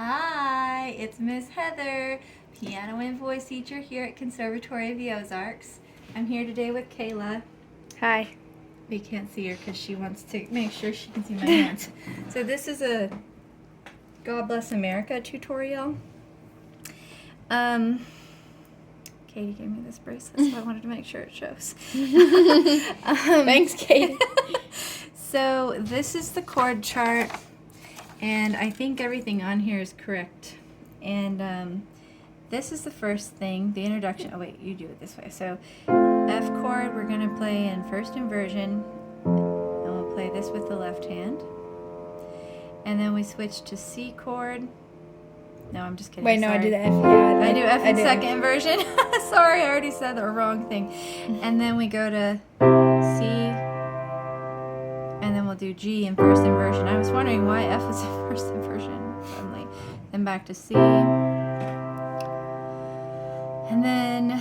Hi, it's Miss Heather, piano and voice teacher here at Conservatory of the Ozarks. I'm here today with Kayla. Hi. We can't see her because she wants to make sure she can see my hands. So this is a God Bless America tutorial. Katie gave me this bracelet, so I wanted to make sure it shows. Thanks, Katie. So this is the chord chart. And I think everything on here is correct. And this is the first thing, the introduction. Oh wait, you do it this way. So F chord, we're going to play in first inversion. And we'll play this with the left hand. And then we switch to C chord. No, I'm just kidding. Wait, no, sorry. I do the F. Yeah, I do F in second inversion. Sorry, I already said the wrong thing. And then we go to C. And then we'll do G in first inversion. I was wondering why F is in first inversion suddenly. Then back to C. And then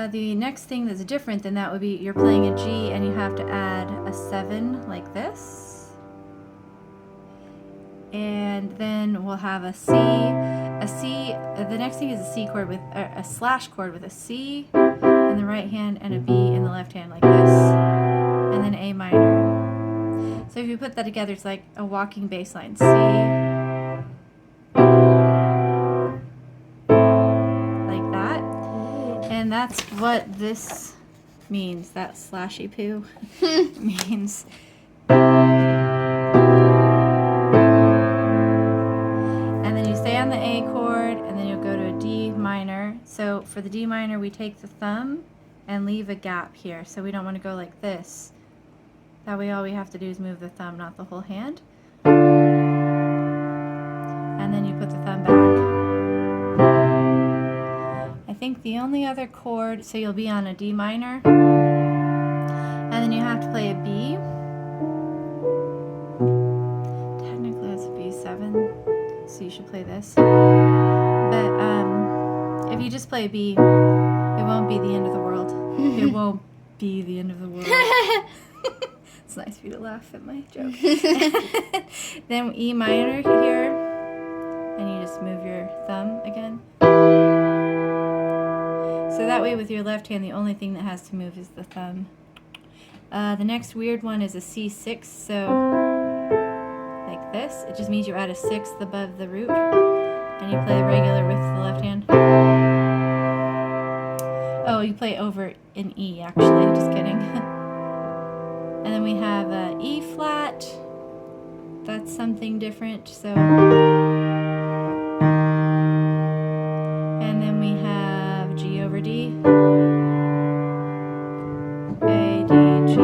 the next thing that's different than that would be you're playing a G and you have to add a 7 like this. And then we'll have a C. The next thing is a C chord with a slash chord with a C in the right hand and a B in the left hand like this. And then A minor. So if you put that together, it's like a walking bass line. C, like that. And that's what this means. That slashy poo means. And then you stay on the A chord, and then you'll go to a D minor. So for the D minor, we take the thumb and leave a gap here. So we don't want to go like this. That way all we have to do is move the thumb, not the whole hand. And then you put the thumb back. I think the only other chord, so you'll be on a D minor. And then you have to play a B. Technically that's a B7, so you should play this. But if you just play a B, it won't be the end of the world. It won't be the end of the world. It's nice for you to laugh at my joke. Then E minor here, and you just move your thumb again. So that way with your left hand, the only thing that has to move is the thumb. The next weird one is a C6, so like this. It just means you add a 6th above the root, and you play the regular with the left hand. Oh, you play over an E, actually, just kidding. And then we have E flat. That's something different. So, and then we have G over D. A, D, G,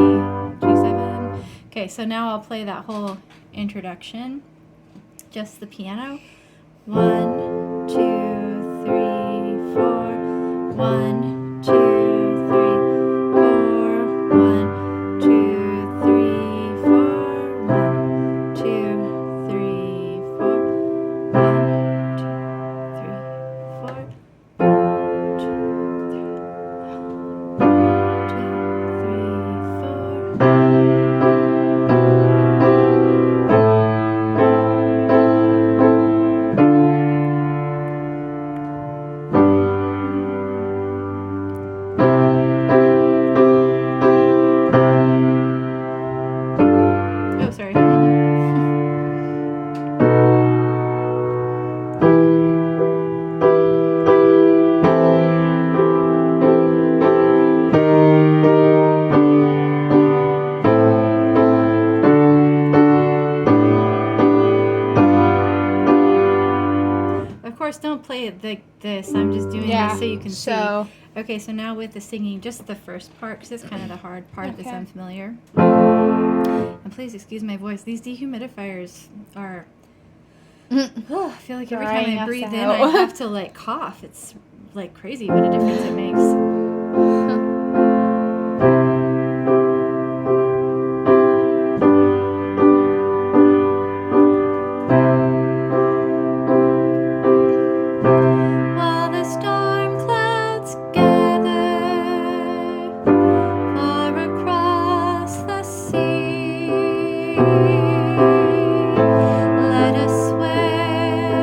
G7. Okay, so now I'll play that whole introduction. Just the piano. 1, 2, 3, 4. 1, 2, 3, 4. 1, 2. Don't play it like this. I'm just doing this so you can see. Okay, so now with the singing, just the first part, because it's kind of the hard part that's unfamiliar. And please excuse my voice. These dehumidifiers are... I feel like every time I breathe in, I have to like cough. It's like crazy what a difference it makes. Let us swear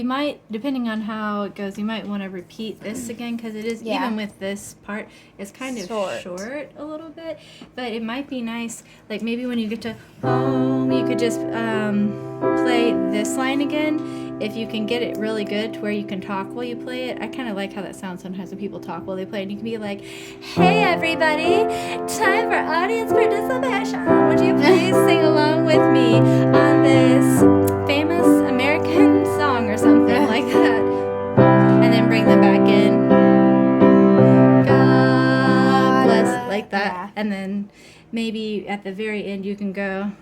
we might, depending on how it goes, you might want to repeat this again because it is, Yeah. even with this part, it's kind of short a little bit. But it might be nice, like maybe when you get to home, you could just play this line again. If you can get it really good to where you can talk while you play it. I kind of like how that sounds sometimes when people talk while they play. And you can be like, hey everybody, time for audience participation. Would you please sing along with me on this famous American song or something like that? And then bring them back in. God bless, like that. Yeah. And then maybe at the very end you can go,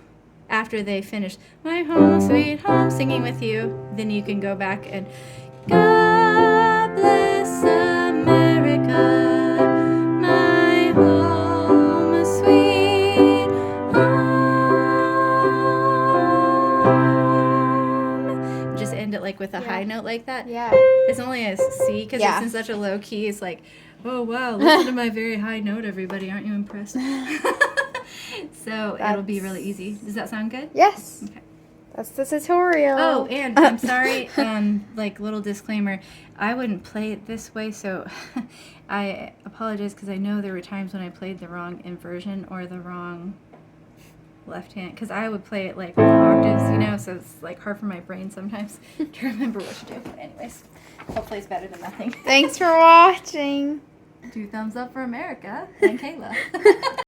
after they finish my home sweet home singing with you, then you can go back and God bless America, my home sweet home. Just end it like with a high note like that. Yeah. It's only a C because it's in such a low key. It's like, oh wow, listen to my very high note, everybody. Aren't you impressed? So it'll be really easy. Does that sound good? Yes. Okay. That's the tutorial. Oh, and I'm sorry, like little disclaimer, I wouldn't play it this way, so I apologize because I know there were times when I played the wrong inversion or the wrong left hand, because I would play it like with octaves, you know, so it's like hard for my brain sometimes to remember what to do. But anyways, hopefully it's better than nothing. Thanks for watching. 2 thumbs up for America and Kayla.